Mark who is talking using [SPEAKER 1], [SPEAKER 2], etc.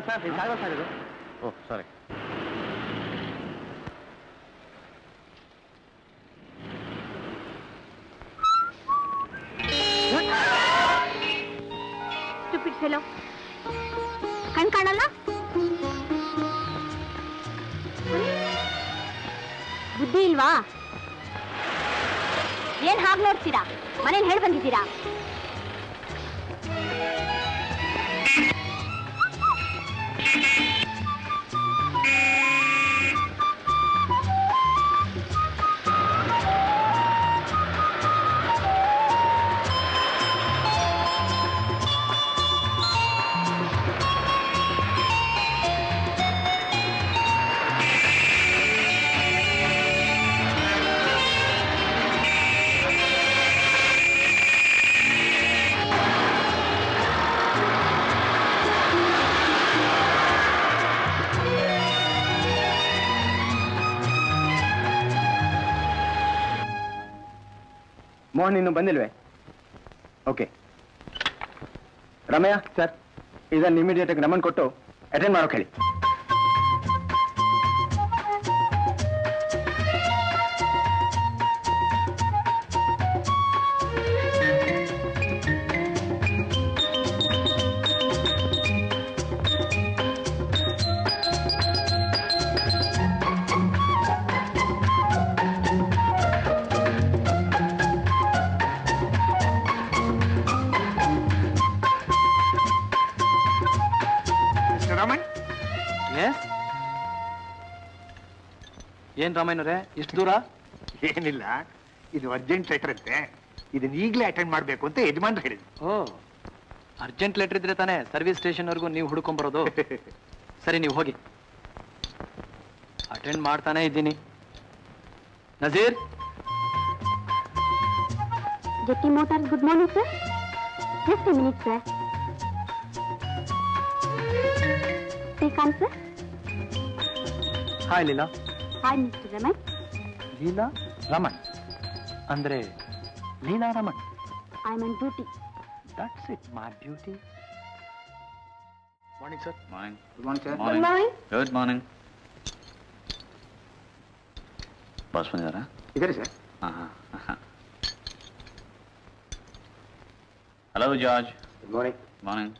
[SPEAKER 1] Sir ಇದಾಗೋ sir ಇದು. ಓಹ್ ಸಾರಿ.
[SPEAKER 2] Stupid fellow, ಕಣ್ ಕಾಣಲ್ಲ, ಬುದ್ಧಿ ಇಲ್ವಾ? ಏನ್ ಹಾಗೆ ನೋಡ್ತೀರಾ? ಮನೇಲಿ ಹೇಳಿ ಬಂದಿದ್ದೀರಾ?
[SPEAKER 1] ಮೋಹನ್ ಇನ್ನು ಬಂದಿಲ್ವೇ? ಓಕೆ ರಮ್ಯಾ ಸರ್, ಇದನ್ನು ಇಮಿಡಿಯೇಟ್ ಆಗಿ ನಮನ್ ಕೊಟ್ಟು ಅಟೆಂಡ್ ಮಾಡೋಕೆ ಹೇಳಿ.
[SPEAKER 3] ಏನ್ ರಾಮಯ್ಯನವ್ರೆ ಇಷ್ಟು ದೂರ?
[SPEAKER 4] ಏನಿಲ್ಲ, ಇದು ಅರ್ಜೆಂಟ್ ಲೆಟರ್ ಅಂತೆ, ಇದನ್ನ ಈಗಲೇ ಅಟೆಂಡ್ ಮಾಡ್ಬೇಕು ಅಂತ ಯಜಮಾನ್ರು ಹೇಳಿದ್ರು.
[SPEAKER 3] ಓ, ಅರ್ಜೆಂಟ್ ಲೆಟರ್ ಇದ್ರೆ ತಾನೇ ಸರ್ವಿಸ್ ಸ್ಟೇಷನ್ ವರ್ಗೂ ನೀವು ಹುಡ್ಕೊಂಬರೋದು. ಸರಿ, ನೀವು ಹೋಗಿ. ಅಟೆಂಡ್ ಮಾಡ್ತಾನೆ ಇದ್ದೀನಿ. Nazeer,
[SPEAKER 2] jetty motors, good morning sir. Just a minute sir. Take on sir.
[SPEAKER 3] Hi Leela.
[SPEAKER 2] Hi mister Raman.
[SPEAKER 3] Leela Raman ಅಂದ್ರೆ Leela Raman.
[SPEAKER 2] I am on duty.
[SPEAKER 3] That's it my beauty. Morning sir.
[SPEAKER 1] Morning. Good morning sir.
[SPEAKER 2] Good morning.
[SPEAKER 1] Good morning. Boss ಬಂದಿದ್ದಾರಾ?
[SPEAKER 4] ಇದ್ದಾರೆ sir.
[SPEAKER 1] Hello George.
[SPEAKER 4] Good morning.
[SPEAKER 1] Morning.